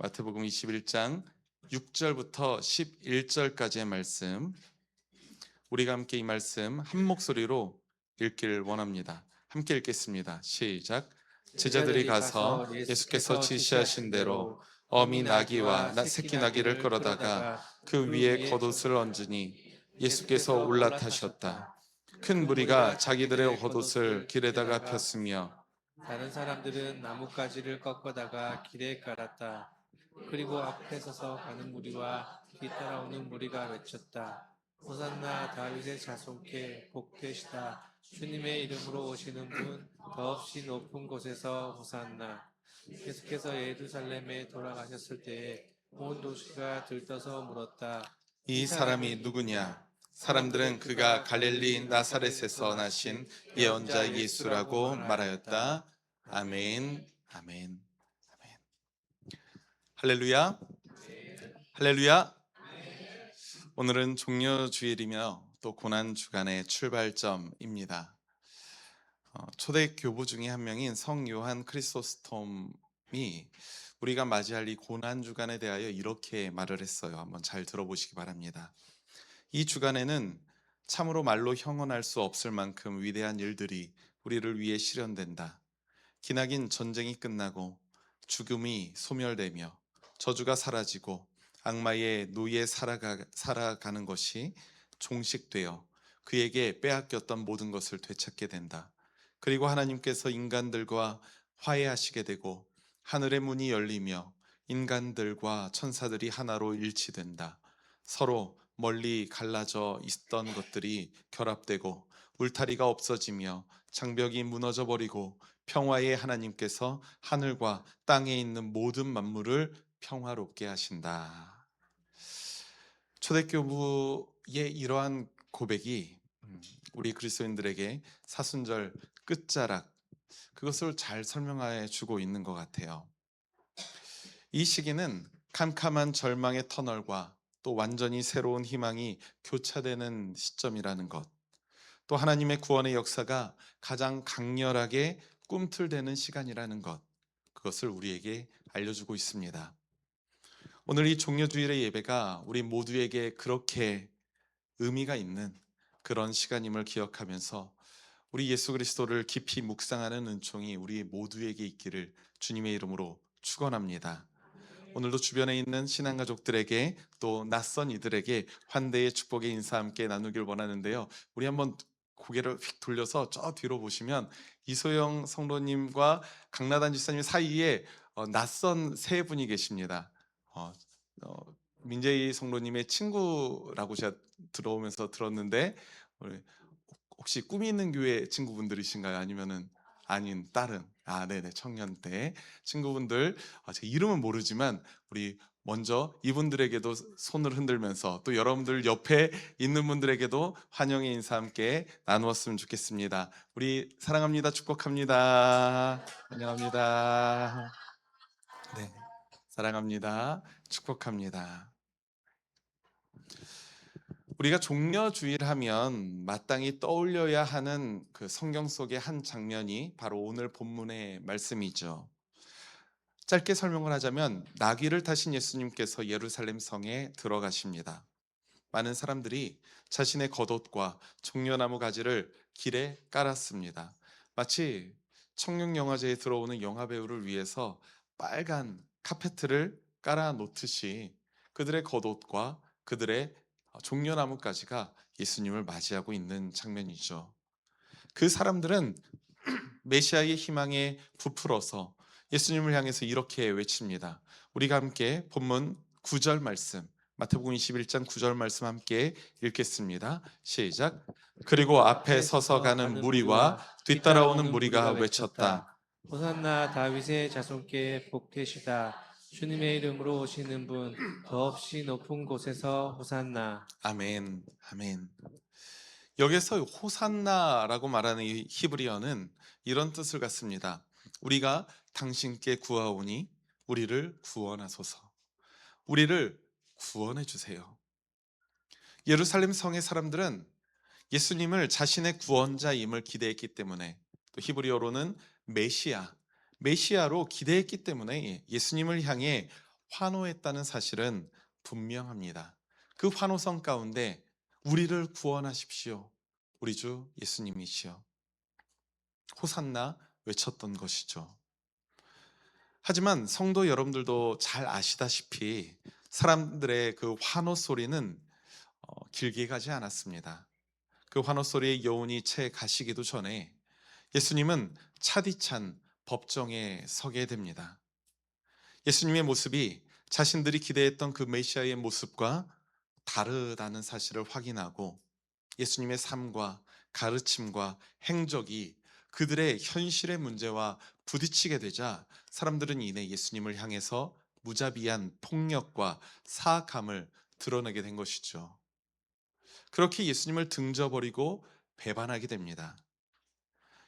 마태복음 21장 6절부터 11절까지의 말씀, 우리가 함께 이 말씀 한 목소리로 읽기를 원합니다. 함께 읽겠습니다. 시작. 제자들이 가서 예수께서 지시하신 대로 어미 나귀와 새끼 나귀를 끌어다가 그 위에 겉옷을 얹으니 예수께서 올라타셨다. 큰 무리가 자기들의 겉옷을 길에다가 폈으며 다른 사람들은 나뭇가지를 꺾어다가 길에 깔았다. 그리고 앞에 서서 가는 무리와 뒤따라오는 무리가 외쳤다. 호산나 다윗의 자손께 복되시다. 주님의 이름으로 오시는 분 더없이 높은 곳에서 호산나. 예수께서 예루살렘에 돌아가셨을 때에 온 도시가 들떠서 물었다. 이 사람이 누구냐? 사람들은 그가 갈릴리 나사렛에서 나신 예언자 예수라고 말하였다. 아멘, 아멘, 아멘. 할렐루야, 할렐루야. 오늘은 종려주일이며 또 고난주간의 출발점입니다. 초대 교부 중에 한 명인 성 요한 크리소스톰이 우리가 맞이할 이 고난주간에 대하여 이렇게 말을 했어요. 한번 잘 들어보시기 바랍니다. 이 주간에는 참으로 말로 형언할 수 없을 만큼 위대한 일들이 우리를 위해 실현된다. 기나긴 전쟁이 끝나고 죽음이 소멸되며 저주가 사라지고 악마의 노예에 살아가는 것이 종식되어 그에게 빼앗겼던 모든 것을 되찾게 된다. 그리고 하나님께서 인간들과 화해하시게 되고 하늘의 문이 열리며 인간들과 천사들이 하나로 일치된다. 서로 멀리 갈라져 있던 것들이 결합되고 울타리가 없어지며 장벽이 무너져 버리고 평화의 하나님께서 하늘과 땅에 있는 모든 만물을 평화롭게 하신다. 초대교부의 이러한 고백이 우리 그리스도인들에게 사순절 끝자락, 그것을 잘 설명해 주고 있는 것 같아요. 이 시기는 캄캄한 절망의 터널과 또 완전히 새로운 희망이 교차되는 시점이라는 것, 또 하나님의 구원의 역사가 가장 강렬하게 꿈틀대는 시간이라는 것, 그것을 우리에게 알려주고 있습니다. 오늘 이 종려주일의 예배가 우리 모두에게 그렇게 의미가 있는 그런 시간임을 기억하면서 우리 예수 그리스도를 깊이 묵상하는 은총이 우리 모두에게 있기를 주님의 이름으로 축원합니다. 오늘도 주변에 있는 신앙가족들에게 또 낯선 이들에게 환대의 축복의 인사 함께 나누길 원하는데요. 우리 한번 고개를 휙 돌려서 저 뒤로 보시면 이소영 성도님과 강나단 지사님 사이에 낯선 세 분이 계십니다. 민재희 성도님의 친구라고 제가 들어오면서 들었는데 우리 혹시 꿈이 있는 교회 친구분들이신가요? 아니면은 아닌 다른 네네 청년 때 친구분들, 제 이름은 모르지만 우리 먼저 이분들에게도 손을 흔들면서 또 여러분들 옆에 있는 분들에게도 환영의 인사 함께 나누었으면 좋겠습니다. 우리 사랑합니다. 축복합니다. 환영합니다. 네, 사랑합니다. 축복합니다. 우리가 종려주일 하면 마땅히 떠올려야 하는 그 성경 속의 한 장면이 바로 오늘 본문의 말씀이죠. 짧게 설명을 하자면 나귀를 타신 예수님께서 예루살렘 성에 들어가십니다. 많은 사람들이 자신의 겉옷과 종려나무 가지를 길에 깔았습니다. 마치 청룡영화제에 들어오는 영화배우를 위해서 빨간 카페트를 깔아 놓듯이 그들의 겉옷과 그들의 종려나무까지가 예수님을 맞이하고 있는 장면이죠. 그 사람들은 메시아의 희망에 부풀어서 예수님을 향해서 이렇게 외칩니다. 우리가 함께 본문 9절 말씀, 마태복음 21장 9절 말씀 함께 읽겠습니다. 시작. 그리고 앞에 서서 가는 무리와 뒤따라오는 무리가 외쳤다. 호산나 다윗의 자손께 복되시다. 주님의 이름으로 오시는 분 더없이 높은 곳에서 호산나. 아멘, 아멘. 여기서 호산나라고 말하는 이 히브리어는 이런 뜻을 갖습니다. 우리가 당신께 구하오니 우리를 구원하소서. 우리를 구원해 주세요. 예루살렘 성의 사람들은 예수님을 자신의 구원자임을 기대했기 때문에, 또 히브리어로는 메시아로 기대했기 때문에 예수님을 향해 환호했다는 사실은 분명합니다. 그 환호성 가운데 우리를 구원하십시오. 우리 주 예수님이시여. 호산나 외쳤던 것이죠. 하지만 성도 여러분들도 잘 아시다시피 사람들의 그 환호 소리는 길게 가지 않았습니다. 그 환호 소리의 여운이 채 가시기도 전에 예수님은 차디찬 법정에 서게 됩니다. 예수님의 모습이 자신들이 기대했던 그 메시아의 모습과 다르다는 사실을 확인하고 예수님의 삶과 가르침과 행적이 그들의 현실의 문제와 부딪히게 되자 사람들은 이내 예수님을 향해서 무자비한 폭력과 사악함을 드러내게 된 것이죠. 그렇게 예수님을 등져버리고 배반하게 됩니다.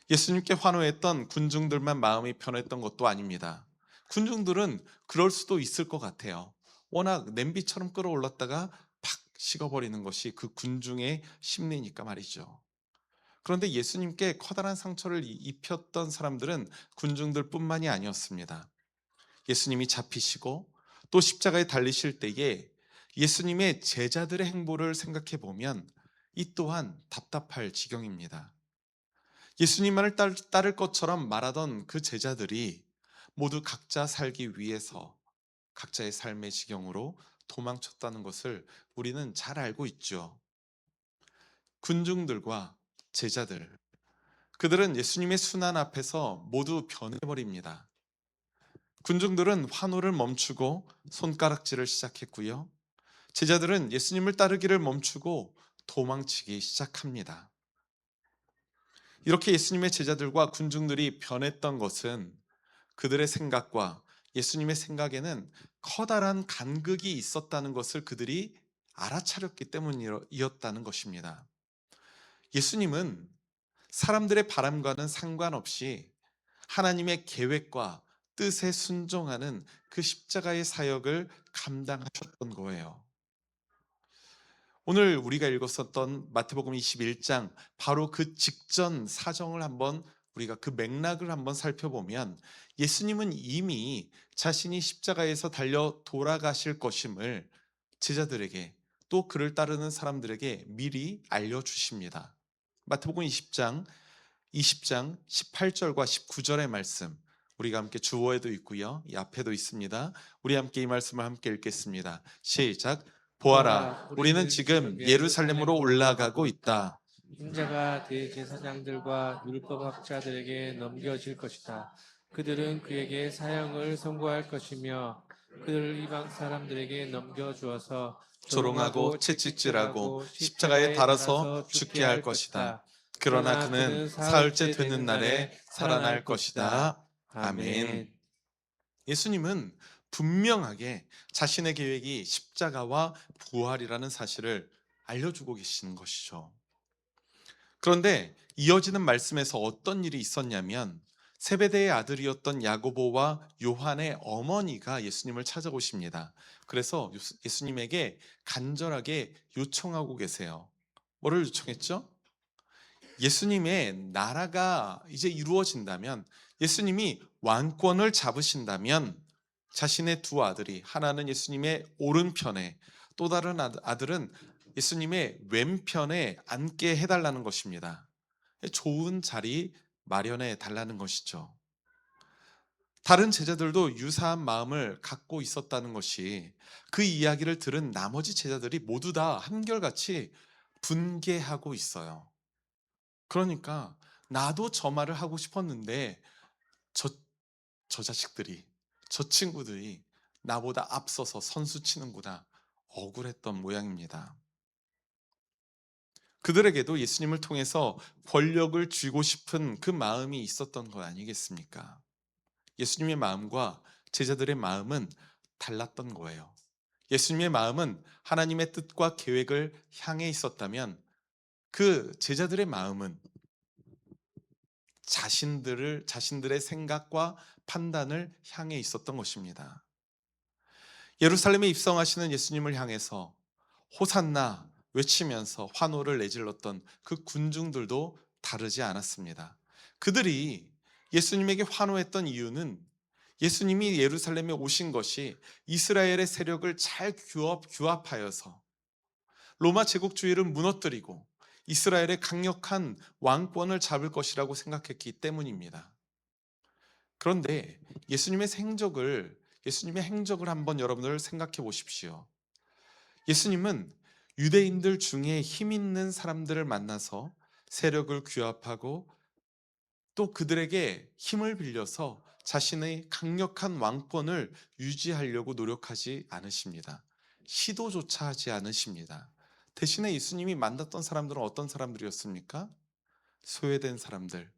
예수님께 환호했던 군중들만 마음이 편했던 것도 아닙니다. 군중들은 그럴 수도 있을 것 같아요. 워낙 냄비처럼 끓어올랐다가 팍 식어버리는 것이 그 군중의 심리니까 말이죠. 그런데 예수님께 커다란 상처를 입혔던 사람들은 군중들뿐만이 아니었습니다. 예수님이 잡히시고 또 십자가에 달리실 때에 예수님의 제자들의 행보를 생각해 보면 이 또한 답답할 지경입니다. 예수님만을 따를 것처럼 말하던 그 제자들이 모두 각자 살기 위해서 각자의 삶의 지경으로 도망쳤다는 것을 우리는 잘 알고 있죠. 군중들과 제자들, 그들은 예수님의 순환 앞에서 모두 변해버립니다. 군중들은 환호를 멈추고 손가락질을 시작했고요. 제자들은 예수님을 따르기를 멈추고 도망치기 시작합니다. 이렇게 예수님의 제자들과 군중들이 변했던 것은 그들의 생각과 예수님의 생각에는 커다란 간극이 있었다는 것을 그들이 알아차렸기 때문이었다는 것입니다. 예수님은 사람들의 바람과는 상관없이 하나님의 계획과 뜻에 순종하는 그 십자가의 사역을 감당하셨던 거예요. 오늘 우리가 읽었었던 마태복음 21장 바로 그 직전 사정을 한번 우리가 그 맥락을 한번 살펴보면 예수님은 이미 자신이 십자가에서 달려 돌아가실 것임을 제자들에게 또 그를 따르는 사람들에게 미리 알려주십니다. 마태복음 20장 18절과 19절의 말씀 우리가 함께 주어에도 있고요. 이 앞에도 있습니다. 우리 함께 이 말씀을 함께 읽겠습니다. 시작. 보아라, 우리는 지금 예루살렘으로 올라가고 있다. 인자가 대제사장들과 율법학자들에게 넘겨질 것이다. 그들은 그에게 사형을 선고할 것이며 그들을 이방 사람들에게 넘겨주어서 조롱하고 채찍질하고 십자가에 달아서 죽게 할 것이다. 그러나 그는 사흘째 되는 날에 살아날 것이다. 아멘. 예수님은 분명하게 자신의 계획이 십자가와 부활이라는 사실을 알려주고 계시는 것이죠. 그런데 이어지는 말씀에서 어떤 일이 있었냐면 세베대의 아들이었던 야고보와 요한의 어머니가 예수님을 찾아오십니다. 그래서 예수님에게 간절하게 요청하고 계세요. 뭐를 요청했죠? 예수님의 나라가 이제 이루어진다면, 예수님이 왕권을 잡으신다면 자신의 두 아들이, 하나는 예수님의 오른편에 또 다른 아들은 예수님의 왼편에 앉게 해달라는 것입니다. 좋은 자리 마련해 달라는 것이죠. 다른 제자들도 유사한 마음을 갖고 있었다는 것이 그 이야기를 들은 나머지 제자들이 모두 다 한결같이 분개하고 있어요. 그러니까 나도 저 말을 하고 싶었는데 저, 저 자식들이, 저 친구들이 나보다 앞서서 선수 치는구나, 억울했던 모양입니다. 그들에게도 예수님을 통해서 권력을 쥐고 싶은 그 마음이 있었던 것 아니겠습니까? 예수님의 마음과 제자들의 마음은 달랐던 거예요. 예수님의 마음은 하나님의 뜻과 계획을 향해 있었다면 그 제자들의 마음은 자신들의 생각과 판단을 향해 있었던 것입니다. 예루살렘에 입성하시는 예수님을 향해서 호산나 외치면서 환호를 내질렀던 그 군중들도 다르지 않았습니다. 그들이 예수님에게 환호했던 이유는 예수님이 예루살렘에 오신 것이 이스라엘의 세력을 잘 규합하여서 로마 제국주의를 무너뜨리고 이스라엘의 강력한 왕권을 잡을 것이라고 생각했기 때문입니다. 그런데 예수님의 행적을 한번 여러분들 생각해 보십시오. 예수님은 유대인들 중에 힘 있는 사람들을 만나서 세력을 규합하고 또 그들에게 힘을 빌려서 자신의 강력한 왕권을 유지하려고 노력하지 않으십니다. 시도조차 하지 않으십니다. 대신에 예수님이 만났던 사람들은 어떤 사람들이었습니까? 소외된 사람들,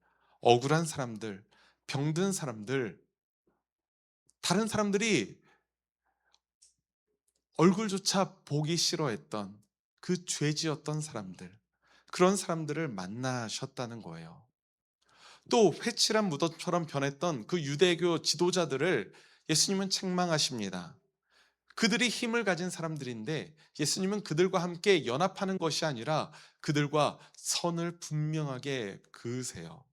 억울한 사람들, 병든 사람들, 다른 사람들이 얼굴조차 보기 싫어했던 그 죄지었던 사람들, 그런 사람들을 만나셨다는 거예요. 또 회칠한 무덤처럼 변했던 그 유대교 지도자들을 예수님은 책망하십니다. 그들이 힘을 가진 사람들인데 예수님은 그들과 함께 연합하는 것이 아니라 그들과 선을 분명하게 그으세요.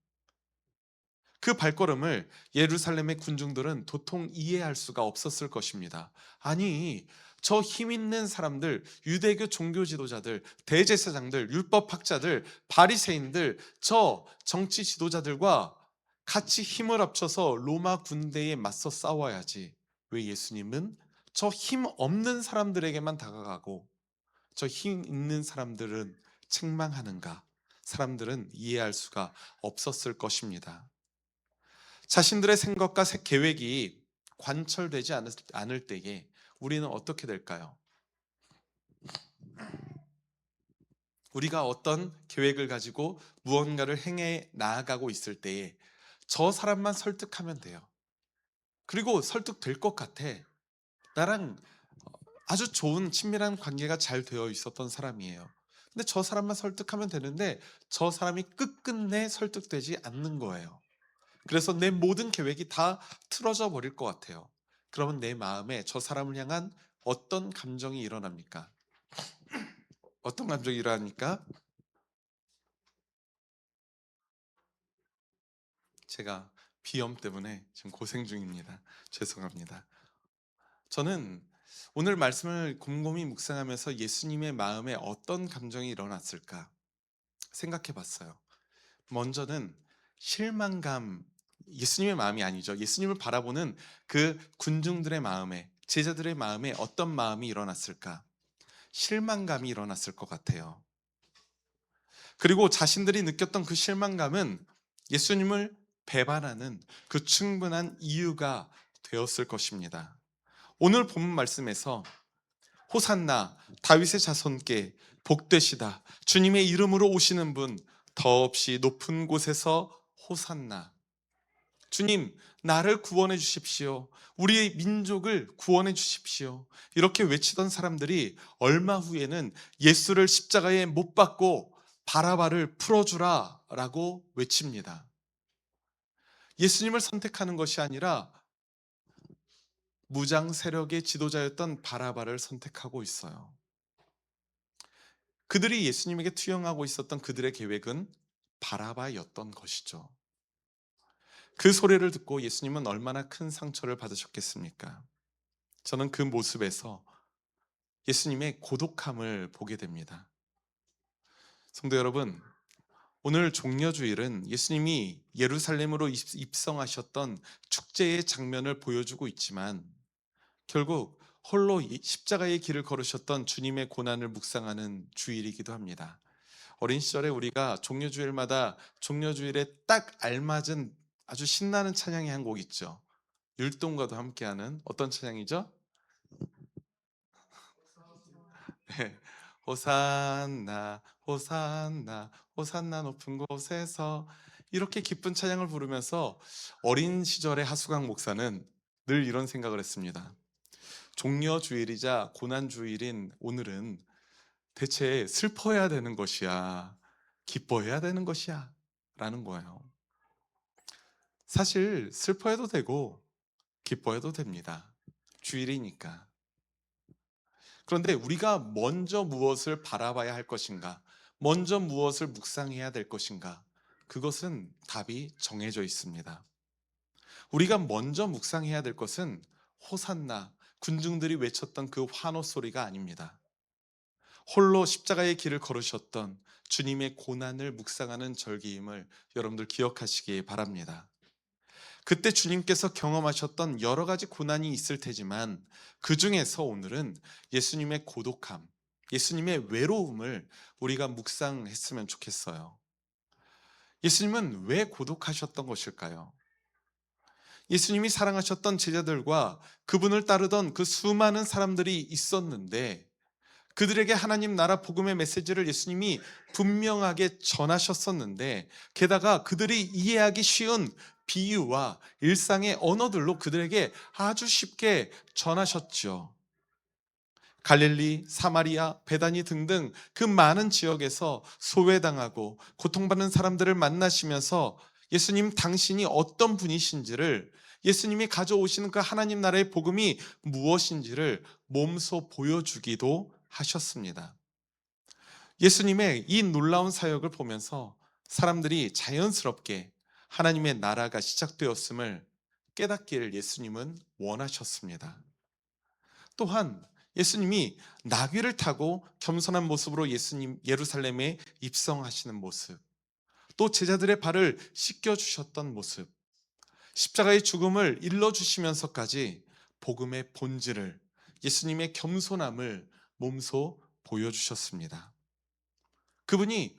그 발걸음을 예루살렘의 군중들은 도통 이해할 수가 없었을 것입니다. 아니, 저 힘 있는 사람들, 유대교 종교 지도자들, 대제사장들, 율법학자들, 바리새인들, 저 정치 지도자들과 같이 힘을 합쳐서 로마 군대에 맞서 싸워야지. 왜 예수님은 저 힘 없는 사람들에게만 다가가고 저 힘 있는 사람들은 책망하는가? 사람들은 이해할 수가 없었을 것입니다. 자신들의 생각과 계획이 관철되지 않을 때에 우리는 어떻게 될까요? 우리가 어떤 계획을 가지고 무언가를 행해 나아가고 있을 때에 저 사람만 설득하면 돼요. 그리고 설득될 것 같아. 나랑 아주 좋은 친밀한 관계가 잘 되어 있었던 사람이에요. 근데 저 사람만 설득하면 되는데 저 사람이 끝끝내 설득되지 않는 거예요. 그래서 내 모든 계획이 다 틀어져 버릴 것 같아요. 그러면 내 마음에 저 사람을 향한 어떤 감정이 일어납니까? 어떤 감정이 일어납니까? 제가 비염 때문에 지금 고생 중입니다. 죄송합니다. 저는 오늘 말씀을 곰곰이 묵상하면서 예수님의 마음에 어떤 감정이 일어났을까 생각해 봤어요. 먼저는 실망감, 예수님의 마음이 아니죠. 예수님을 바라보는 그 군중들의 마음에, 제자들의 마음에 어떤 마음이 일어났을까? 실망감이 일어났을 것 같아요. 그리고 자신들이 느꼈던 그 실망감은 예수님을 배반하는 그 충분한 이유가 되었을 것입니다. 오늘 본문 말씀에서 호산나 다윗의 자손께 복되시다 주님의 이름으로 오시는 분 더없이 높은 곳에서 호산나 주님 나를 구원해 주십시오. 우리의 민족을 구원해 주십시오. 이렇게 외치던 사람들이 얼마 후에는 예수를 십자가에 못 박고 바라바를 풀어주라 라고 외칩니다. 예수님을 선택하는 것이 아니라 무장 세력의 지도자였던 바라바를 선택하고 있어요. 그들이 예수님에게 투영하고 있었던 그들의 계획은 바라바였던 것이죠. 그 소리를 듣고 예수님은 얼마나 큰 상처를 받으셨겠습니까? 저는 그 모습에서 예수님의 고독함을 보게 됩니다. 성도 여러분, 오늘 종려주일은 예수님이 예루살렘으로 입성하셨던 축제의 장면을 보여주고 있지만 결국 홀로 십자가의 길을 걸으셨던 주님의 고난을 묵상하는 주일이기도 합니다. 어린 시절에 우리가 종려주일마다 종려주일에 딱 알맞은 아주 신나는 찬양이 한 곡 있죠. 율동과도 함께하는 어떤 찬양이죠? 네. 호산나 호산나 호산나 높은 곳에서 이렇게 기쁜 찬양을 부르면서 어린 시절의 하수강 목사는 늘 이런 생각을 했습니다. 종려주일이자 고난주일인 오늘은 대체 슬퍼해야 되는 것이야, 기뻐해야 되는 것이야 라는 거예요. 사실 슬퍼해도 되고 기뻐해도 됩니다. 주일이니까. 그런데 우리가 먼저 무엇을 바라봐야 할 것인가, 먼저 무엇을 묵상해야 될 것인가, 그것은 답이 정해져 있습니다. 우리가 먼저 묵상해야 될 것은 호산나, 군중들이 외쳤던 그 환호 소리가 아닙니다. 홀로 십자가의 길을 걸으셨던 주님의 고난을 묵상하는 절기임을 여러분들 기억하시기 바랍니다. 그때 주님께서 경험하셨던 여러 가지 고난이 있을 테지만 그 중에서 오늘은 예수님의 고독함, 예수님의 외로움을 우리가 묵상했으면 좋겠어요. 예수님은 왜 고독하셨던 것일까요? 예수님이 사랑하셨던 제자들과 그분을 따르던 그 수많은 사람들이 있었는데 그들에게 하나님 나라 복음의 메시지를 예수님이 분명하게 전하셨었는데 게다가 그들이 이해하기 쉬운 비유와 일상의 언어들로 그들에게 아주 쉽게 전하셨죠. 갈릴리, 사마리아, 베다니 등등 그 많은 지역에서 소외당하고 고통받는 사람들을 만나시면서 예수님 당신이 어떤 분이신지를 예수님이 가져오시는 그 하나님 나라의 복음이 무엇인지를 몸소 보여주기도 하셨습니다. 예수님의 이 놀라운 사역을 보면서 사람들이 자연스럽게 하나님의 나라가 시작되었음을 깨닫기를 예수님은 원하셨습니다. 또한 예수님이 나귀를 타고 겸손한 모습으로 예수님 예루살렘에 입성하시는 모습, 또 제자들의 발을 씻겨 주셨던 모습, 십자가의 죽음을 일러 주시면서까지 복음의 본질을 예수님의 겸손함을 몸소 보여주셨습니다. 그분이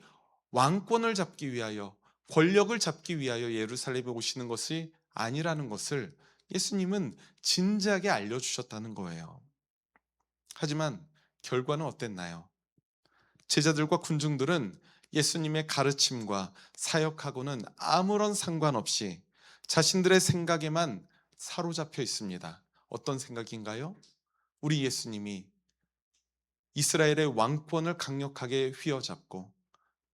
왕권을 잡기 위하여 권력을 잡기 위하여 예루살렘에 오시는 것이 아니라는 것을 예수님은 진지하게 알려주셨다는 거예요. 하지만 결과는 어땠나요? 제자들과 군중들은 예수님의 가르침과 사역하고는 아무런 상관없이 자신들의 생각에만 사로잡혀 있습니다. 어떤 생각인가요? 우리 예수님이 이스라엘의 왕권을 강력하게 휘어잡고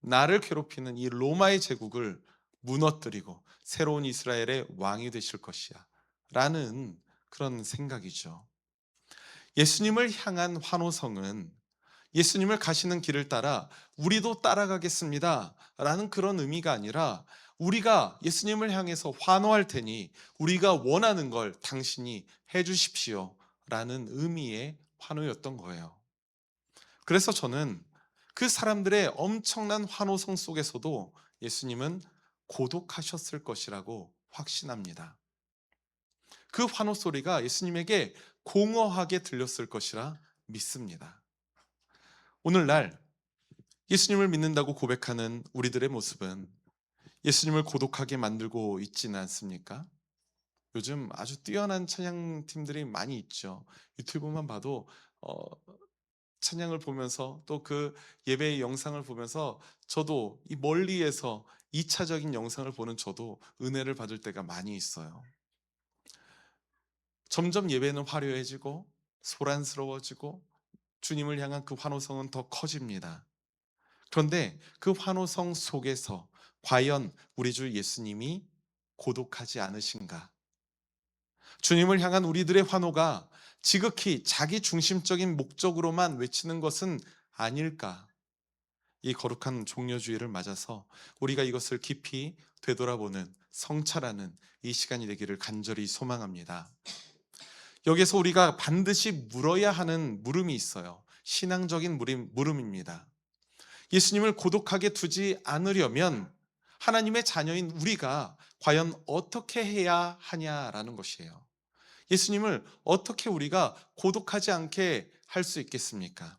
나를 괴롭히는 이 로마의 제국을 무너뜨리고 새로운 이스라엘의 왕이 되실 것이야 라는 그런 생각이죠. 예수님을 향한 환호성은 예수님을 가시는 길을 따라 우리도 따라가겠습니다 라는 그런 의미가 아니라 우리가 예수님을 향해서 환호할 테니 우리가 원하는 걸 당신이 해 주십시오 라는 의미의 환호였던 거예요. 그래서 저는 그 사람들의 엄청난 환호성 속에서도 예수님은 고독하셨을 것이라고 확신합니다. 그 환호 소리가 예수님에게 공허하게 들렸을 것이라 믿습니다. 오늘날 예수님을 믿는다고 고백하는 우리들의 모습은 예수님을 고독하게 만들고 있지는 않습니까? 요즘 아주 뛰어난 찬양팀들이 많이 있죠. 유튜브만 봐도 어, 찬양을 보면서 또 그 예배의 영상을 보면서 저도 이 멀리에서 2차적인 영상을 보는 저도 은혜를 받을 때가 많이 있어요. 점점 예배는 화려해지고 소란스러워지고 주님을 향한 그 환호성은 더 커집니다. 그런데 그 환호성 속에서 과연 우리 주 예수님이 고독하지 않으신가? 주님을 향한 우리들의 환호가 지극히 자기 중심적인 목적으로만 외치는 것은 아닐까? 이 거룩한 종려주의를 맞아서 우리가 이것을 깊이 되돌아보는 성찰하는 이 시간이 되기를 간절히 소망합니다. 여기서 우리가 반드시 물어야 하는 물음이 있어요. 신앙적인 물음입니다. 예수님을 고독하게 두지 않으려면 하나님의 자녀인 우리가 과연 어떻게 해야 하냐라는 것이에요. 예수님을 어떻게 우리가 고독하지 않게 할 수 있겠습니까?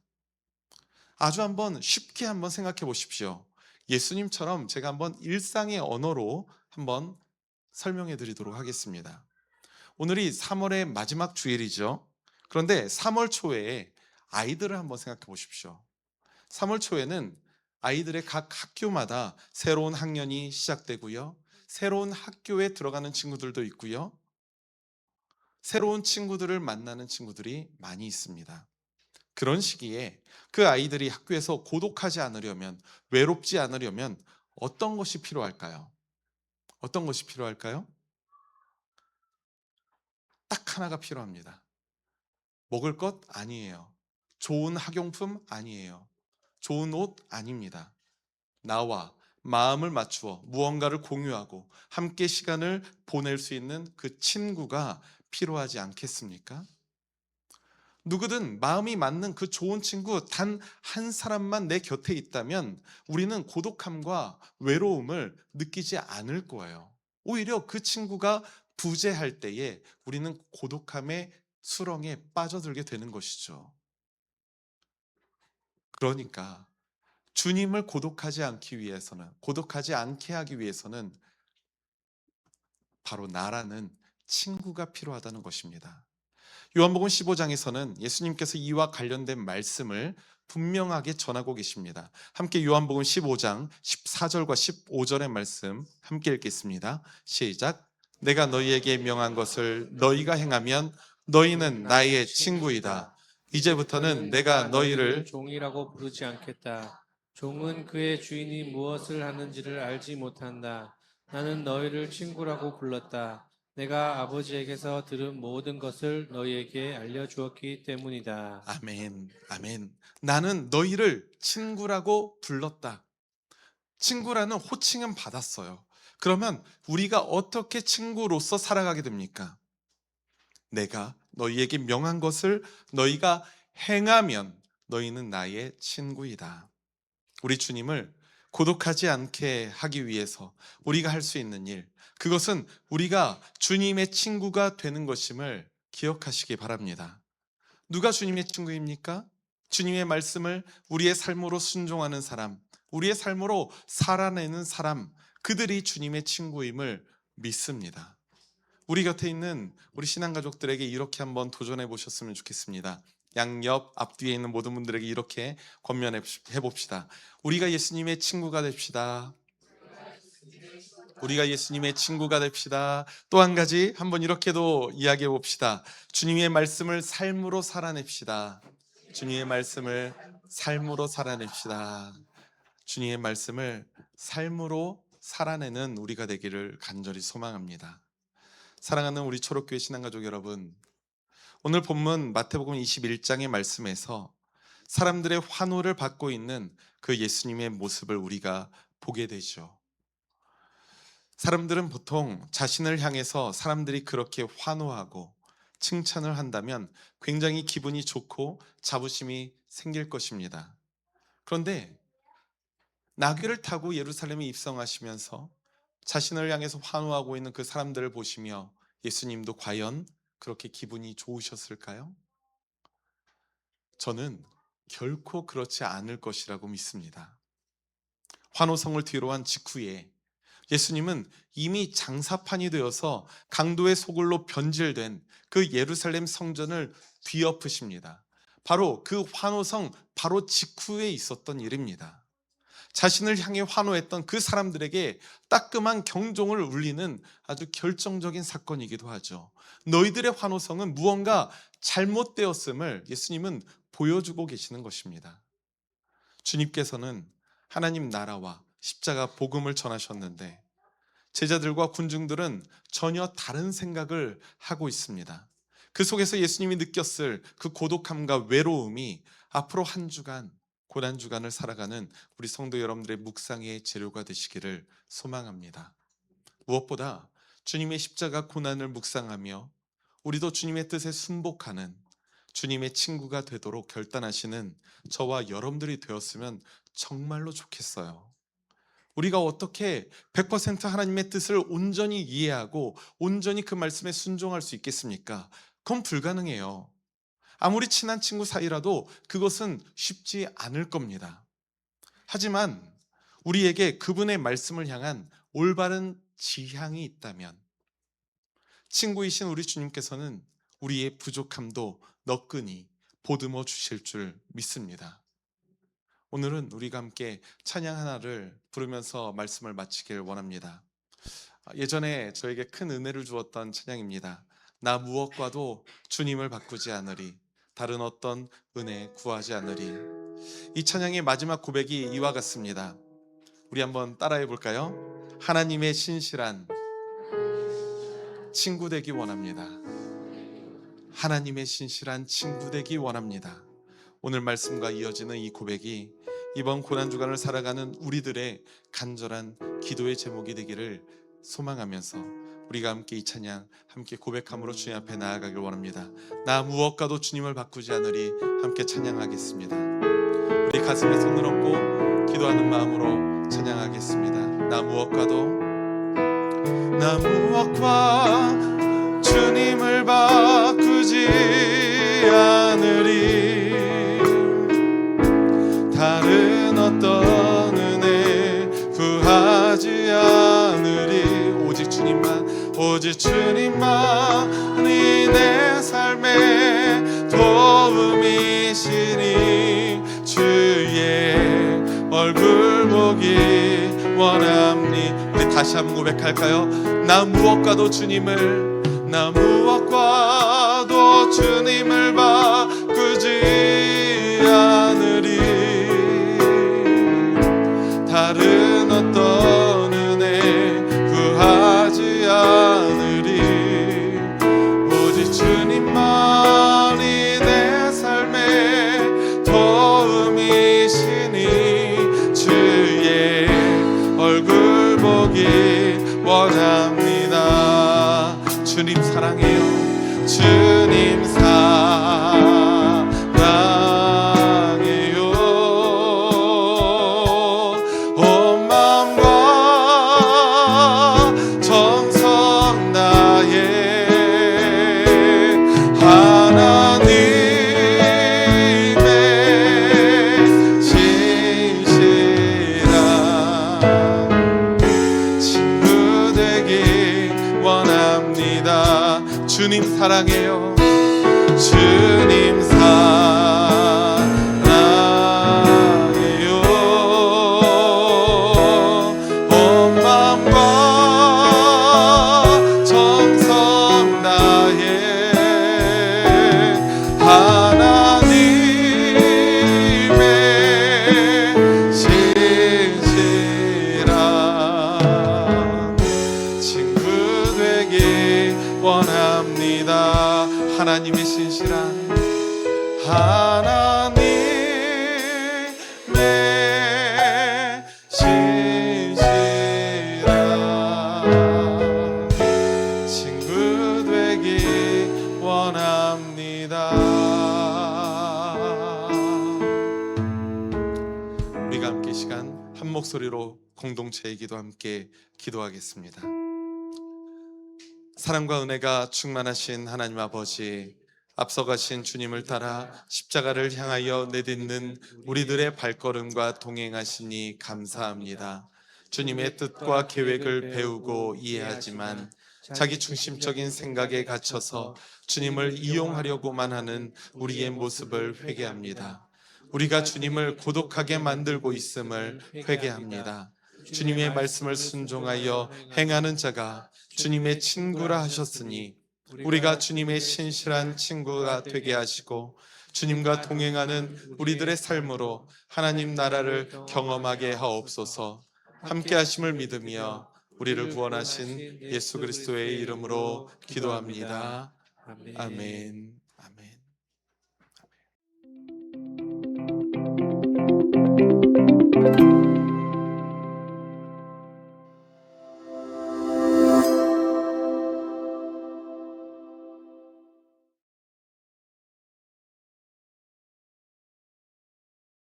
아주 한번 쉽게 한번 생각해 보십시오. 예수님처럼 제가 한번 일상의 언어로 한번 설명해 드리도록 하겠습니다. 오늘이 3월의 마지막 주일이죠. 그런데 3월 초에 아이들을 한번 생각해 보십시오. 3월 초에는 아이들의 각 학교마다 새로운 학년이 시작되고요. 새로운 학교에 들어가는 친구들도 있고요. 새로운 친구들을 만나는 친구들이 많이 있습니다. 그런 시기에 그 아이들이 학교에서 고독하지 않으려면, 외롭지 않으려면 어떤 것이 필요할까요? 어떤 것이 필요할까요? 딱 하나가 필요합니다. 먹을 것 아니에요. 좋은 학용품 아니에요. 좋은 옷 아닙니다. 나와 마음을 맞추어 무언가를 공유하고 함께 시간을 보낼 수 있는 그 친구가 필요하지 않겠습니까? 누구든 마음이 맞는 그 좋은 친구 단 한 사람만 내 곁에 있다면 우리는 고독함과 외로움을 느끼지 않을 거예요. 오히려 그 친구가 부재할 때에 우리는 고독함의 수렁에 빠져들게 되는 것이죠. 그러니까 주님을 고독하지 않게 하기 위해서는 바로 나라는 친구가 필요하다는 것입니다. 요한복음 15장에서는 예수님께서 이와 관련된 말씀을 분명하게 전하고 계십니다. 함께 요한복음 15장 14절과 15절의 말씀 함께 읽겠습니다. 시작. 내가 너희에게 명한 것을 너희가 행하면 너희는 나의 친구이다. 이제부터는 내가 너희를 종이라고 부르지 않겠다. 종은 그의 주인이 무엇을 하는지를 알지 못한다. 나는 너희를 친구라고 불렀다. 내가 아버지에게서 들은 모든 것을 너희에게 알려주었기 때문이다. 아멘, 아멘. 나는 너희를 친구라고 불렀다. 친구라는 호칭은 받았어요. 그러면 우리가 어떻게 친구로서 살아가게 됩니까? 내가 너희에게 명한 것을 너희가 행하면 너희는 나의 친구이다. 우리 주님을 고독하지 않게 하기 위해서 우리가 할 수 있는 일, 그것은 우리가 주님의 친구가 되는 것임을 기억하시기 바랍니다. 누가 주님의 친구입니까? 주님의 말씀을 우리의 삶으로 순종하는 사람, 우리의 삶으로 살아내는 사람, 그들이 주님의 친구임을 믿습니다. 우리 곁에 있는 우리 신앙가족들에게 이렇게 한번 도전해 보셨으면 좋겠습니다. 양옆 앞뒤에 있는 모든 분들에게 이렇게 권면해 봅시다. 우리가 예수님의 친구가 됩시다. 우리가 예수님의 친구가 됩시다. 또 한 가지 한번 이렇게도 이야기해 봅시다. 주님의 말씀을 삶으로 살아냅시다. 주님의 말씀을 삶으로 살아냅시다. 주님의 말씀을 삶으로 살아내는 우리가 되기를 간절히 소망합니다. 사랑하는 우리 초록교회 신앙가족 여러분, 오늘 본문 마태복음 21장의 말씀에서 사람들의 환호를 받고 있는 그 예수님의 모습을 우리가 보게 되죠. 사람들은 보통 자신을 향해서 사람들이 그렇게 환호하고 칭찬을 한다면 굉장히 기분이 좋고 자부심이 생길 것입니다. 그런데 나귀를 타고 예루살렘에 입성하시면서 자신을 향해서 환호하고 있는 그 사람들을 보시며 예수님도 과연 그렇게 기분이 좋으셨을까요? 저는 결코 그렇지 않을 것이라고 믿습니다. 환호성을 뒤로한 직후에 예수님은 이미 장사판이 되어서 강도의 소굴로 변질된 그 예루살렘 성전을 뒤엎으십니다. 바로 그 환호성 바로 직후에 있었던 일입니다. 자신을 향해 환호했던 그 사람들에게 따끔한 경종을 울리는 아주 결정적인 사건이기도 하죠. 너희들의 환호성은 무언가 잘못되었음을 예수님은 보여주고 계시는 것입니다. 주님께서는 하나님 나라와 십자가 복음을 전하셨는데 제자들과 군중들은 전혀 다른 생각을 하고 있습니다. 그 속에서 예수님이 느꼈을 그 고독함과 외로움이 앞으로 한 주간, 고난 주간을 살아가는 우리 성도 여러분들의 묵상의 재료가 되시기를 소망합니다. 무엇보다 주님의 십자가 고난을 묵상하며 우리도 주님의 뜻에 순복하는 주님의 친구가 되도록 결단하시는 저와 여러분들이 되었으면 정말로 좋겠어요. 우리가 어떻게 100% 하나님의 뜻을 온전히 이해하고 온전히 그 말씀에 순종할 수 있겠습니까? 그건 불가능해요. 아무리 친한 친구 사이라도 그것은 쉽지 않을 겁니다. 하지만 우리에게 그분의 말씀을 향한 올바른 지향이 있다면 친구이신 우리 주님께서는 우리의 부족함도 너끈히 보듬어 주실 줄 믿습니다. 오늘은 우리가 함께 찬양 하나를 부르면서 말씀을 마치길 원합니다. 예전에 저에게 큰 은혜를 주었던 찬양입니다. 나 무엇과도 주님을 바꾸지 않으리, 다른 어떤 은혜 구하지 않으리. 이 찬양의 마지막 고백이 이와 같습니다. 우리 한번 따라해 볼까요? 하나님의 신실한 친구 되기 원합니다. 하나님의 신실한 친구 되기 원합니다. 오늘 말씀과 이어지는 이 고백이 이번 고난 주간을 살아가는 우리들의 간절한 기도의 제목이 되기를 소망하면서 우리가 함께 이 찬양 함께 고백함으로 주님 앞에 나아가길 원합니다. 나 무엇과도 주님을 바꾸지 않으리. 함께 찬양하겠습니다. 우리 가슴에 손을 얹고 기도하는 마음으로 찬양하겠습니다. 나 무엇과 주님을 바꾸지 않으리. 다른 어떤 은혜 구하지 않으리. 오직 주님만이 내 삶의 도움이시니 주의 얼굴 보기 원합니. 우리 다시 한번 고백할까요? 나 무엇과도 주님을 바꾸지 않으리. 다른 어떤 은혜 구하지 않으리. 오직 주님만이 내 삶의 도움이시니 주의 얼굴 보기 원합니다. 주님 사랑해요. 주님 사랑해요. 온 마음과 정성 다해 하나님의 신실한 친구 되기 원합니다. 주님 사랑해요. 주님 사랑해요. 온 마음과 정성 다해 하나님의 신실한 친구 되기 원합니다. 하나님의 신실한 친구 되기 원합니다. 우리가 함께 이 시간 한 목소리로 공동체의 기도 함께 기도하겠습니다. 사랑과 은혜가 충만하신 하나님 아버지, 앞서가신 주님을 따라 십자가를 향하여 내딛는 우리들의 발걸음과 동행하시니 감사합니다. 주님의 뜻과 계획을 배우고 이해하지만 자기 중심적인 생각에 갇혀서 주님을 이용하려고만 하는 우리의 모습을 회개합니다. 우리가 주님을 고독하게 만들고 있음을 회개합니다. 주님의 말씀을 순종하여 행하는 자가 주님의 친구라 하셨으니 우리가 주님의 신실한 친구가 되게 하시고 주님과 동행하는 우리들의 삶으로 하나님 나라를 경험하게 하옵소서. 함께 하심을 믿으며 우리를 구원하신 예수 그리스도의 이름으로 기도합니다. 아멘. 아멘.